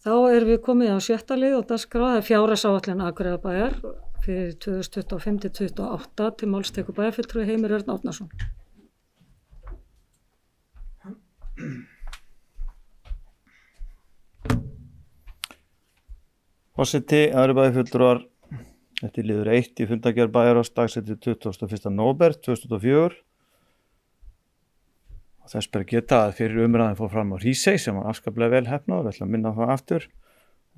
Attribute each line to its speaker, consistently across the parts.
Speaker 1: Þá erum við komið á 6. lið og dagskrá, það fjárhagsáætlun Akureyrarbæjar fyrir 2025-2028 til máls tekur bæjarfulltrúi Heimir Örn Árnason.
Speaker 2: Forseti, aðri bæjarfulltrúar, þetta er liður 1 í fundargerð bæjarráðs dagsettur 21. nóvember 2004. Og þess ber að geta að fyrir umræðin fór fram á Hrísey sem var afskaplega vel heppnað, við ætlum að minna það aftur.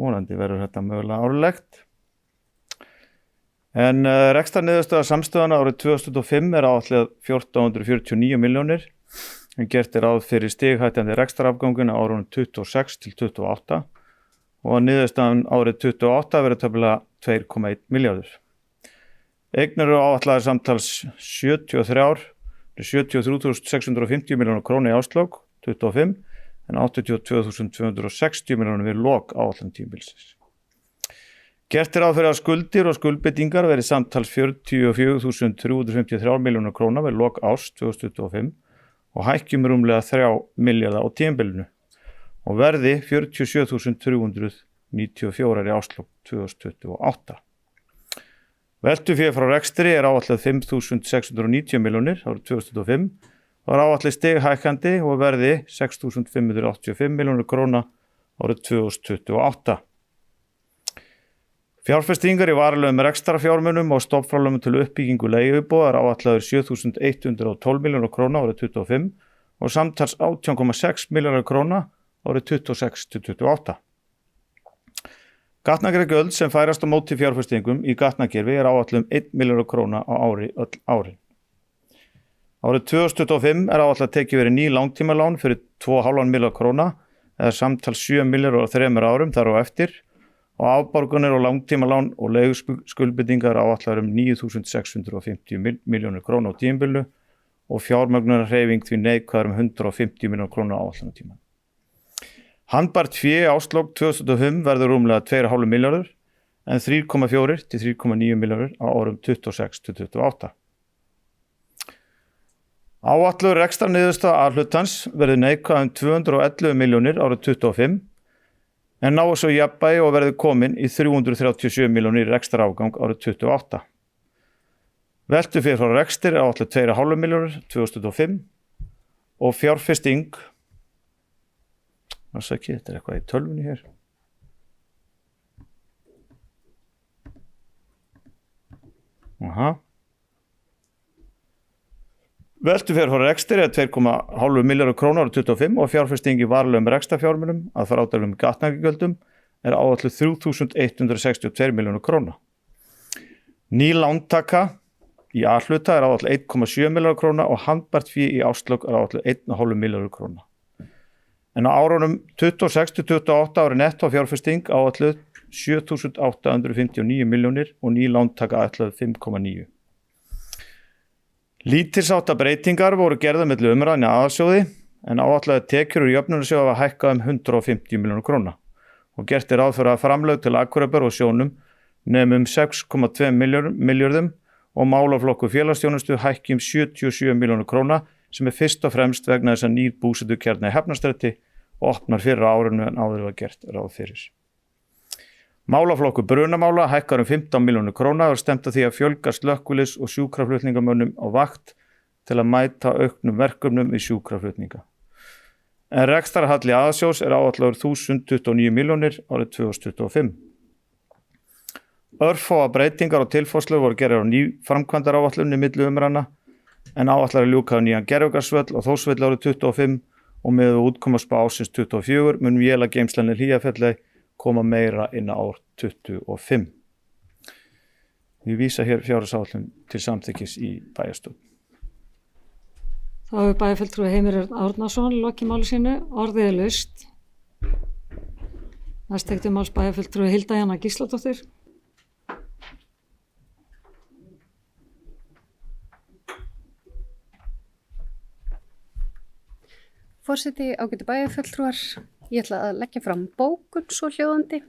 Speaker 2: Vonandi verður þetta mögulega árlegt. En rekstrarniðurstöða samstöðanna árið 2005 er áætlað 1449 milljónir, en gert er ráð fyrir stighættandi rekstrarafganginn á árunum 26 til 28 og að niðurstaðan árið 28 verður tæplega 2,1 milljarður. Eignir eru áætlaðar samtals 73.650 milljónar króna í árslok 25 en 82.260 milljónir við lok áætlunartímabilsins. Gert er ráð fyrir að skuldir og skuldbindingar verði samtals 44.353 milljónar króna við lok árs 2025 og hækkjum rúmlega 3 milljarða á tímabilinu og verði 47.394 í árslok 2028. Veltufé frá rekstri er áætlað 5.690 milljónir árið 2025 og er áætlað stighækkandi og verði 6.585 milljónir króna árið 2028. Fjárfestingar í varanlegum rekstrarfjármunum og stofnframlögum til uppbyggingu leiguíbúða er áætlaður 7.112 milljónir króna árið 2025 og samtals 18,6 milljónir króna árið 26 til 28. Gatnagerðargjöld sem færast á móti fjárfestingum í gatnakerfi er áætlað 1 milljarður króna á ári öll árin. Árið 2025 er áætlað tekið verið ný langtímalán fyrir 2,5 milljarða króna eða samtals 7 milljarður á 3 árum þar á eftir og afborganir og langtímalán og leiguskuldbindingar áætlaðar 9.650 milljónir króna á tímabilinu og fjármögnunarhreyfing því neikvæðar 150 milljónir króna á áætlunartíma. Handbært fé í árslok 2005 verður rúmlega 2,5 milljarður en 3,4 til 3,9 milljarður á árum 26 til 28. Áætluð rekstrarniðurstaða A-hlutans verður neikvæð 211 milljónir árið 25 en náu svo jafnvægi og verður komin í 337 milljónir rekstrarafgang árið 28. Veltufé frá rekstri er áætluð 2,5 milljarður 2025 og fjárfesting þetta er eitthvað í tölvunni hér. Veltufé frá rekstri er 2,5 milljarður króna árið 25 og fjárfesting í varanlegum rekstrarfjármunum að frádregnum gatnagerðargjöldum er áætluð 3.162 milljónir króna. Ný lántaka í A-hluta er áætluð 1,7 milljarður króna og handbært fé í árslok er áætluð 1,5 milljarður króna. En á árunum 26 til 28 ári netto fjárfesting áætluð 7.859 milljónir og ný lántaka ætluð 5,9. Lítilsháttar breytingar voru gerðar milli umræðna í aðalsjóði en áætlaðar tekjur úr jöfnunarsjóði hafa hækkað 150 milljónir króna og gert er ráð fyrir að framlög til Akureyrarbæjar og sjónum nemi 6,2 milljörðum og málaflokkur félagsþjónustu hækki 77 milljónir króna sem er fyrst og fremst vegna þess að nýr búsetukjarni í Hafnarstræti og opnar fyrir árinu en áður var gert ráð fyrir. Málaflokkur brunamála hækkar 15 milljónir króna og stemt að því að fjölga slökkvilis- og sjúkraflutningamönnum á vakt til að mæta auknum verkefnum í sjúkraflutninga. En rekstrarhalli aðalsjóðs er áætlaður 1.029 milljónir árið 2025. Örfáar breytingar og tilfærslur voru gerðar á ný framkvæmdaráætlun milli umræðna en áætlar að ljúka nýjan Gerðugarðsvöll og Þórsvelli árið 25 og með útkomaspá ársins 24 mun vélageymslan í Hlíðarfjalli koma meira inn á ár 25. Ég vísa hér fjárhagsáætlun til samþykkis í bæjarstjórn.
Speaker 1: Þá hefur bæjarfulltrúi Heimir Örn Árnason lokið máli sínu, orðið er laust. Næst tekið máls bæjarfulltrúi Hilda Jana Gísladóttir.
Speaker 3: Forseti, ágætu bæjarfulltrúar, ég ætla að leggja fram bókun svo hljóðandi.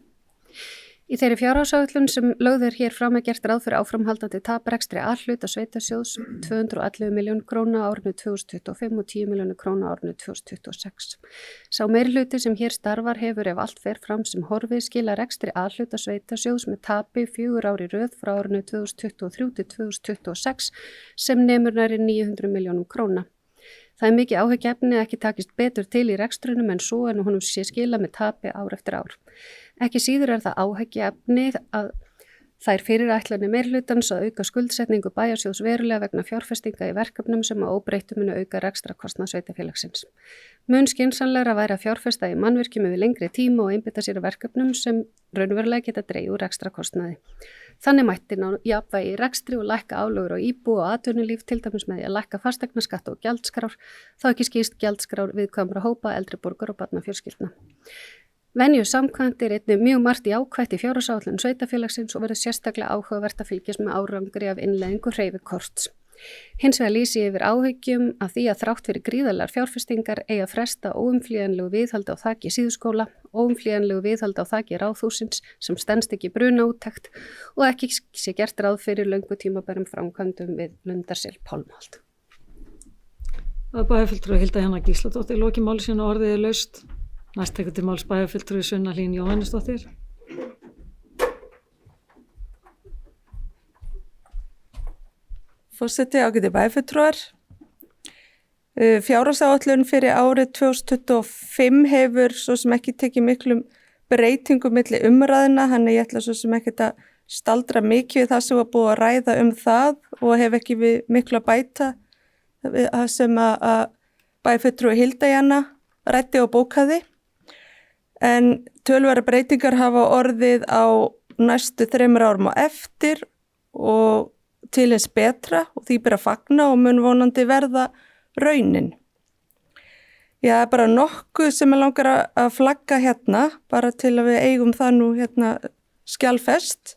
Speaker 3: Í þeirri fjárhagsáætlun sem lögð hér fram gert ráð fyrir áframhaldandi taprekstri A-hluta sveitasjóðs 211 milljón króna á árinu 2025 og 10 milljónir króna á árinu 2026. Sá meirihluti sem hér starfar hefur ef allt fer fram sem horfið skila rekstri A-hluta sveitasjóðs með tapi 4 ár í röð frá árinu 2023 til 2026 sem nemur nærri 900 milljónum króna. Það mikið áhyggjuefni að ekki takist betur til í rekstrunum en svo en honum sé skila með tapi ár eftir ár. Ekki síður það áhyggjuefni að þær fyrirætlanir meirhlutans að auka skuldsetningu bæjarsjóðs verulega vegna fjárfestinga í verkefnum sem að óbreyttu munu auka rekstrakostnað sveitarfélagsins. Mun skynsamlegra væri að fjárfesta í mannvirkjum yfir lengri tíma og einbeita sér að verkefnum sem raunverulega geta dregið úr rekstrakostnaði. Þannig mætti ná jafnvægi í rekstri og lækka álögur á íbúa og atvinnulíf til dæmis með því að lækka fasteignaskatta og gjaldskrár, þá ekki skýrst gjaldskrár viðkvæmra hópa, eldri borgar og barnafjölskyldna. Venju samkvæmt einnig mjög margt jákvætt í fjárhagsáætlun sveitarfélagsins og verður sérstaklega áhugavert að fylgjast með árangri af innleiðingu hreyfikorts. Hins vegar lýsi ég yfir áhyggjum að því að þrátt fyrir gríðarlegar fjárfestingar eiga fresta óumflýjanlegu viðhaldi á þaki síðuskóla, óumflýjanlegu viðhaldi á þaki ráðhússins sem stenst ekki brunaúttekt og ekki sé gert ráð fyrir löngu tímabærum framkvæmdum við Lundarsel Pálmholt.
Speaker 1: Það er bæjarfulltrúi Hilda Janna Gísladóttir, loki máli sínu orðið laust. Næst tekur til máls bæjarfulltrúi Sunna Hlín Jóhannesdóttir.
Speaker 4: Forseti, ágæti bæjarfulltrúar. Fjárhagsáætlun fyrir árið 2025 hefur svo sem ekki tekið miklum breytingum milli umræðina, þannig ég ætla svo sem ekki að staldra mikið við það sem var búið að ræða það og hef ekki við miklu að bæta það sem að bæjarfulltrúi Hilda Janna ræddi og bókaði. En töluverðar breytingar hafa orðið á næstu 3 árum á eftir og til eins betra og því ber að fagna og mun vonandi verða raunin. Já, það er bara nokkuð sem ég langar að flagga hérna, bara til að við eigum það nú hérna skjalfest.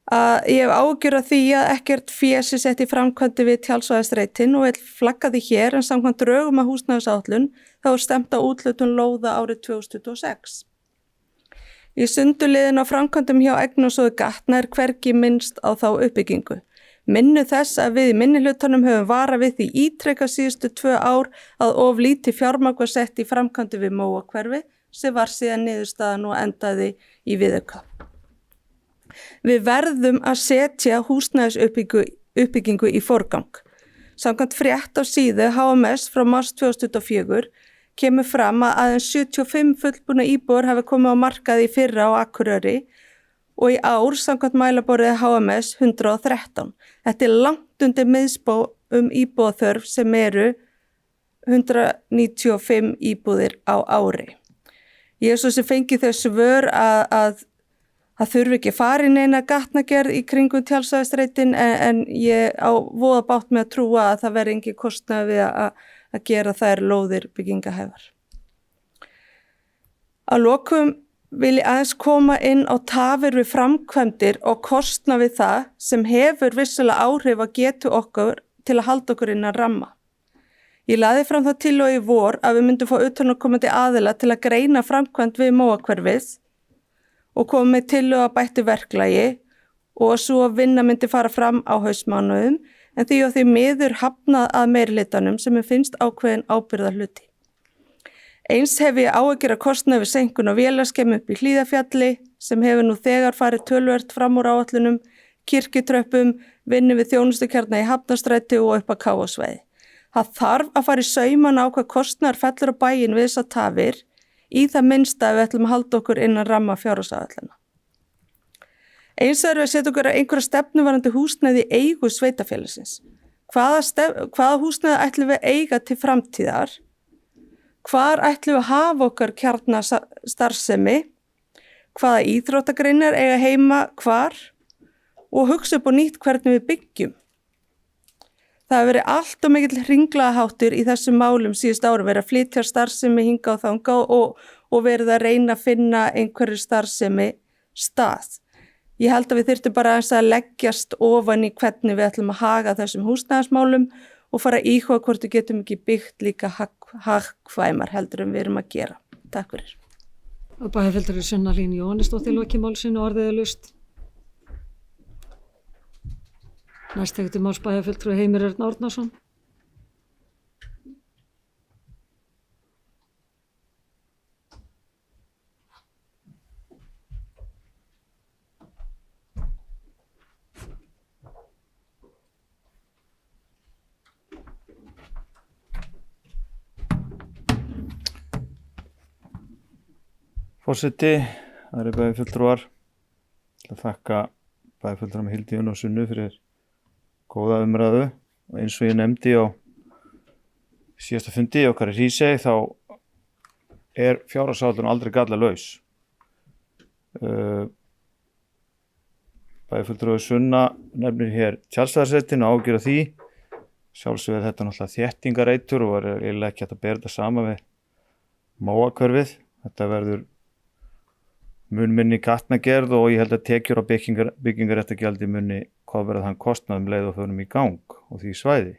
Speaker 4: Ég hef áhyggjur af því að ekkert fé sé sett í framkvæmdi við Tjaldsvæðisreitin og vil flagga því hér en samkvæmt drögum að húsnæðisáætlun þá er stefnt á úthlutun lóða árið 2026. Í sunduliðin á framkvæmdum hjá Eignasjóði Gatna er hvergi minnst á þá uppbyggingu. Minnu þess að við í minnihlutanum höfum varað við því ítrekað síðustu 2 ár að of lítið fjármagn var sett í framkvæmdi við Móahverfi sem var síðan niðurstaðan og endaði í viðauka. Við verðum að setja húsnæðisuppbyggingu í forgang. Samkvæmt frétt á síðu HMS frá mars 2024 kemur fram að aðeins 75 fullbúna íbúar hafi komið á markaði í fyrra á Akureyri og í ár samkvæmt mælaborðið HMS 113. Þetta er langt undir miðspá íbúaþörf sem eru 195 íbúðir á ári. Ég svo sem fengi þau svör að það þurfi ekki að fara inn eina gatnagerð í kringum Tjaldsvæðisreitin en ég á voða bátt með að trúa að það veri engin kostnaður við að gera þær lóðir byggingahæfar. Að lokum vil ég aðeins koma inn á tafir við framkvæmdir og kostnað við það sem hefur vissulega áhrif að getu okkur til að halda okkur innan ramma. Ég lagði fram það tillögu í vor að við myndum fá utanaðkomandi aðila til að greina framkvæmd við Móahverfið og koma með tillögu að bættu verklagi og svo vinna myndi fara fram á haustmánuðum en því og því miður hafnað að meirihlutanum sem finnst ákveðin ábyrgðarhluti. Eins hef ég áhyggjur að kostnaði við seinkun og vélaskemmu upp í Hlíðarfjalli sem hefur nú þegar farið töluvert fram úr áætlunum, kirkjutröppum, vinnu við þjónustukjarna í Hafnarstræti og upp að Káasvæði. Það þarf að fara í saumana á hvað kostnaður fellur á bæinn við þessar tafir í það minnsta við ætlum að halda okkur innan ramma fjárhagsáætlana. Eins er við að setja okkur einhverja stefnuvarandi húsnæði í eigu sveitarfélagsins. Hvaða húsnæði ætlum við eiga til framtíðar? Hvar ætlum við að hafa okkar kjarnastarfsemi? Hvaða íþróttagreinar eiga heima hvar? Og hugsa upp á nýtt hvernig við byggjum. Það hefur verið allt og mikill hringlaðaháttur í þessum málum síðust ári verið að flytja starfsemi hinga og þanga og verið að reyna að finna einhverju starfsemi stað. Ég held að við þyrftum bara að leggjast ofan í hvernig við ætlum að haga þessum húsnæðismálum og fara að íhuga hvort við getum ekki byggt líka hagkvæmar heldur en við erum að gera. Takk fyrir.
Speaker 1: Bæjarfulltrúi Sunna Hlín Jóhannesdóttir loki málsinu, orðið laust. Næst tekur til máls bæjarfulltrúi Heimir Örn Árnason.
Speaker 2: Forseti, það eru bæjarfulltrúar. Ég ætla að þakka bæjarfulltrúum Hildi Jónu og Sunnu fyrir góða umræðu og eins og ég nefndi á síðasta fundi okkar í Hrísey þá er fjárhagsáætlun aldrei gallalaus. Bæjarfulltrúi Sunna nefnir hér Tjaldstæðarsveitina og ágjur af því. Sjálfsögðu er þetta náttúrulega þéttingareitur og er eiginlega ekki hægt að bera þetta saman við Móakörfið. Þetta verður mun minni gatnagerð og ég held að tekjur á byggingaréttargjaldi muni hvað verður þann kostnað leið og förum í gang og því svæði.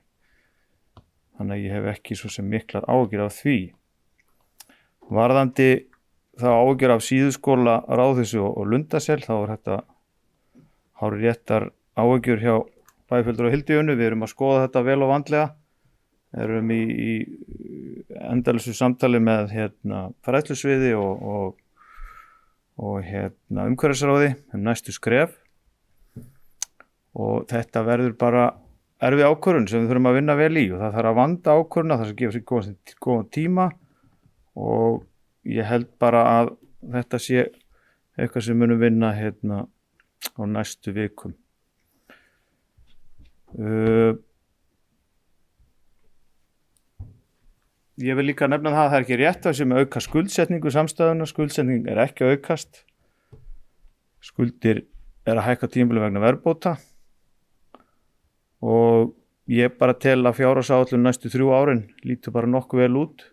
Speaker 2: Þannig að ég hef ekki svo sem miklar áhyggjur af því. Varðandi þá áhyggjur af Síðuskóla, Ráðhúsi og Lundasel, þá er þetta hárréttar áhyggjur hjá bæjarfulltrúa Hildi Jónu. Við erum að skoða þetta vel og vandlega. Erum í endalausu samtali með fræðslusviði og umhverfisráði næstu skref og þetta verður bara erfið ákvörðun sem við þurfum að vinna vel í og það þarf að vanda ákvörðuna, það sem gefa sér góðan tíma og ég held bara að þetta sé eitthvað sem munum vinna á næstu vikum. Ég vil líka nefna það er ekki rétt að sem auka skuldsetningu samstæðuna. Skuldsetning er ekki að aukast. Skuldir er að hækka tímabili vegna verðbóta og ég bara tel að fjárhagsáætlun næstu 3 árin lítur bara nokkuð vel út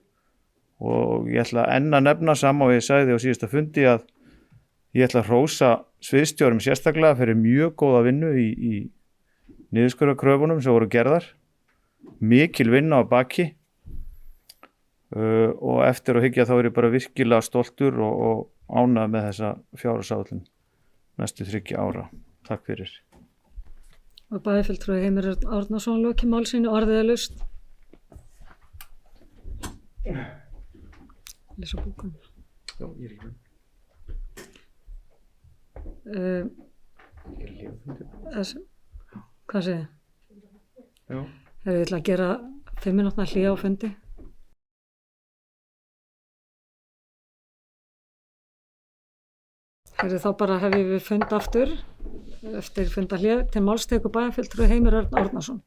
Speaker 2: og ég ætla enn að nefna sama og ég sagði á síðasta fundi að ég ætla að hrósa sviðsstjórum sérstaklega fyrir mjög góða vinnu í niðurskurðarkröfunum sem voru gerðar. Mikil vinna á baki. Og eftir að hyggja þá er ég bara virkilega stoltur og ánægður með þessa fjárhagsáætlun næstu 3 ára. Takk fyrir.
Speaker 1: Og bæjarfulltrúi Heimir Örn Árnason loki málsinu, orðið laust. Lesa bókun.
Speaker 2: Já, ég er í hún.
Speaker 1: Hvað segir þið?
Speaker 2: Já.
Speaker 1: Ég ætla að gera 5 mínútna hlé á fundi. Þá bara hefum við fund aftur eftir fundahlé til máls tekur bæjarfulltrúi Heimir Örn Árnason.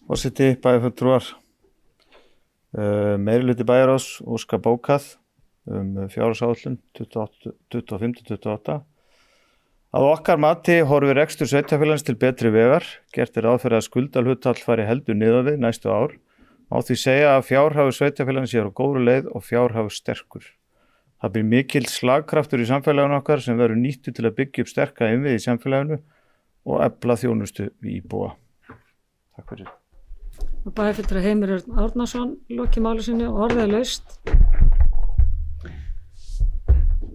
Speaker 2: Forseti, bæjarfulltrúar. Meirihluti bæjarráðs óskar bókað fjárhagsáætlun 25-28. Að okkar mati horfir rekstur sveitarfélagsins til betri vegar. Gert er ráð fyrir að skuldahlutfall fari heldur niður við næstu ár. Má því segja að fjárhagur sveitarfélagsins er á góðri leið og fjárhagur sterkur. Það blir mikill slagkraftur í samfélaginu okkar sem verður nýttur til að byggja upp sterka innviði í samfélaginu og efla þjónustu við íbúa. Takk fyrir.
Speaker 1: Og bæjarfulltrúi Heimir Örn Árnason loki máli sínu og orðið laust.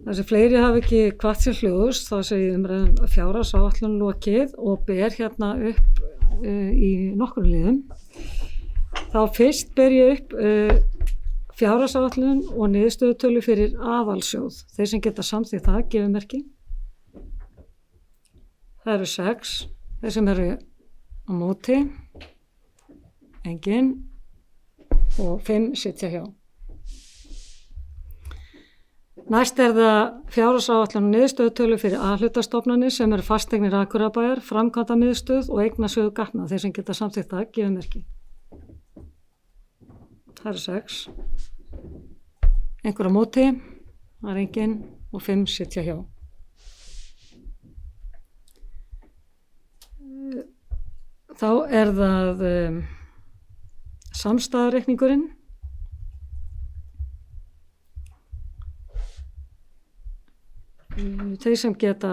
Speaker 1: Þessi fleiri hafi ekki hvatt sér hljóðs, þá segir umræðum fjárhagsáætlun lokið og ber hérna upp í nokkrum liðum. Þá fyrst ber ég upp fjárhagsáætlun og niðurstöðutölu fyrir aðalsjóð. Þeir sem geta samþykkt það, gefur merki. Það eru 6. Þeir sem eru á móti, engin og 5 sitja hjá. Næst er það fjárhagsáætlun og niðurstöðutölu fyrir A-hlutastofnanir sem eru fasteignir Akureyrarbæjar, framkvæmdamiðstöð og eignasjóður gatna. Þeir sem geta samþykkt það, gefur merki. Það eru 6. Einhver á móti, það er engin og 5 sitja hjá. Þá er það samstæðareikningurinn. Þeir sem geta,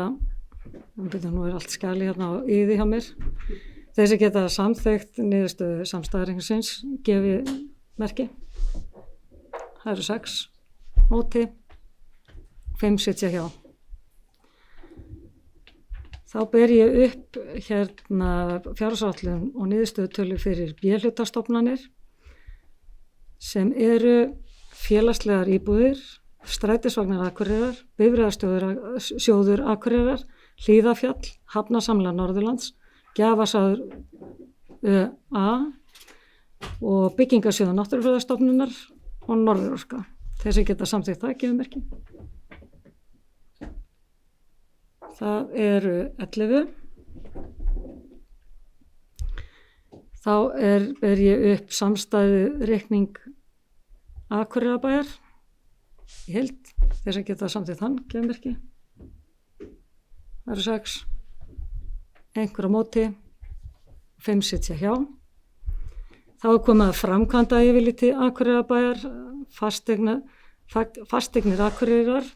Speaker 1: nú er allt skjali hérna á yði hjá mér, þeir sem geta samþykkt niðurstöðu samstæðareikningsins gefi merki. Það eru 6 móti, 5 sitja hjá. Þá ber ég upp hérna fjárhagsáætlun og niðurstöðutölu fyrir B-hlutastofnanir sem eru félagslegar íbúðir, strætisvagnar Akureyrar, bifreiðasjóður Akureyrar, Hlíðafjall, Hafnasamlag Norðurlands, Gjafarsjóður A og Byggingarsjóður Náttúrufræðistofnunar og Norðurorka. Þeir sem geta samþykkt það gefur merki. Það eru 11. Þá ber ég upp samstæðu reikning Akureyrarbæjar í heild. Þeir sem geta samþykkt þann gefur merki. Það eru 6. Einhver á móti, 5 sitja hjá. Þá komið að framkvæmda yfirliti Akureyrarbæjar, fasteignir Akureyrar,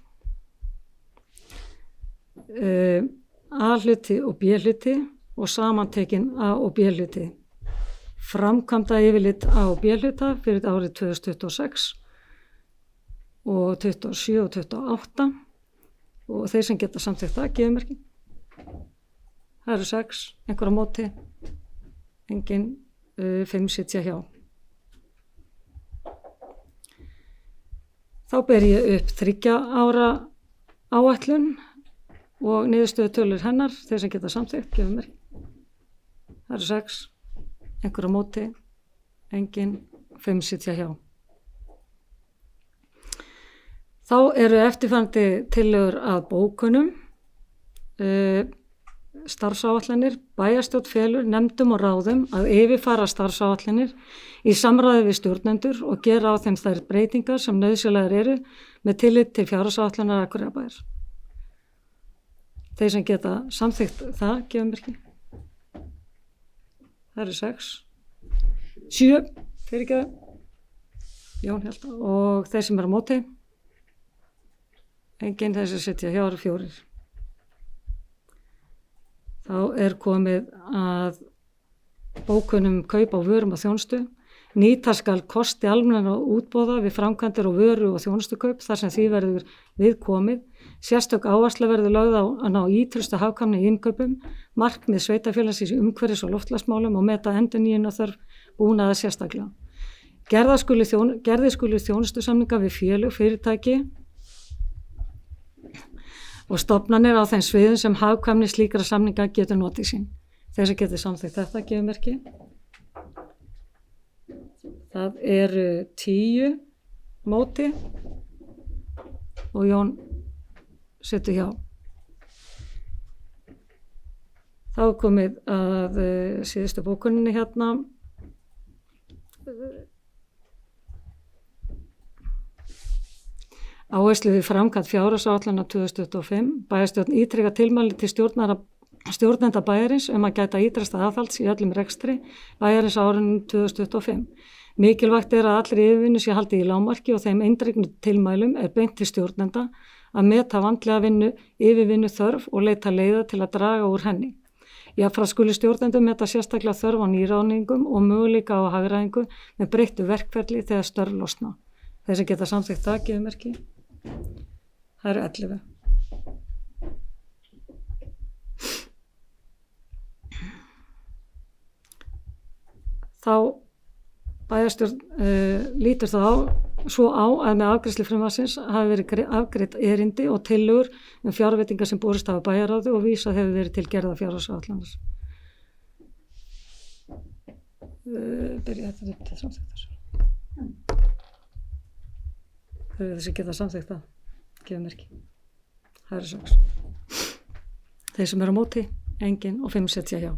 Speaker 1: A-hluti og B-hluti og samantekin A- og B-hluti. Framkvæmda yfirlit A- og B-hluta fyrir árið 2026 og 27 og 28 og þeir sem geta samþykkt það gefur merki. Það eru 6, einhver á móti, engin, 5 sitja hjá. Þá ber ég upp 3 ára áætlun og niðurstöðutölur hennar, þeir sem geta samþykkt gefur merki. Það eru 6, einhver á móti, engin, 5 sitja hjá. Þá eru eftirfarandi tillögur að bókunum, starfsáætlanir, bæjarstjórn felur nefndum og ráðum að yfirfara starfsáætlanir í samráði við stjórnendur og gera á þeim þær breytingar sem nauðsynlegar eru með tillit til fjárhagsáætlanar Akureyrarbæjar. Þeir sem geta samþykkt það gefur merki. Það eru 6. 7, fyrirgeðu, Jón Hjalta, og þeir sem eru á móti, enginn, þeir sem sitja hjá eru 4. Þá komið að bókunum kaup á vörum og þjónustu. Nýta skal kosti almennra útboða við framkvæmdir og vöru og þjónustukaup þar sem því verður við komið. Sérstök áhersla verður lögð á að ná ítrustu hagkvæmni í innkaupum, markmið sveitarfélagsins í umhverfis- og loftslagsmálum og meta endurnýjunarþörf búnaðar sérstaklega. Gerðir skulu þjónustusamninga við félög, fyrirtæki og stofnanir á þeim sviðum sem hagkvæmni slíkra samninga getur notið sín. Þeir sem getur samþykkt þetta gefur merki. Það eru 10 móti og Jón situr hjá. Þá komið að síðustu bókuninni hérna. Áherslu við framkvæmd fjárhagsáætlana 2025. Bæjarstjórn ítrekar tilmæli til stjórnenda bæjarins að gæta ýtrasta aðhalds í öllum rekstri bæjarins á árinu 2025. Mikilvægt að allri yfirvinnu sé haldið í lágmarki og þeim eindregnu tilmælum beint til stjórnenda að meta vandlega yfirvinnu þörf og leita leiða til að draga úr henni. Jafnframt skulu stjórnendur meta sérstaklega þörf á nýráðningum og möguleika á hagræðingu með breyttu verkferli þegar störf losna. Þeir sem geta samþykkt það gefur merki. Það eru 11. Þá bæjarstjórn lítur svo á að með afgreiðslu frumvarpsins hafi verið afgreitt erindi og tillögur fjárveitingar sem borist hafa bæjarráði og vísað hefur verið til gerða fjárhagsáætlanar. Byrja þetta upp til samþykktar. Þau eru þessi geta samþykkt það, gefur merki. Það eru 6. Þeir sem eru á móti, engin og 5 sitja hjá.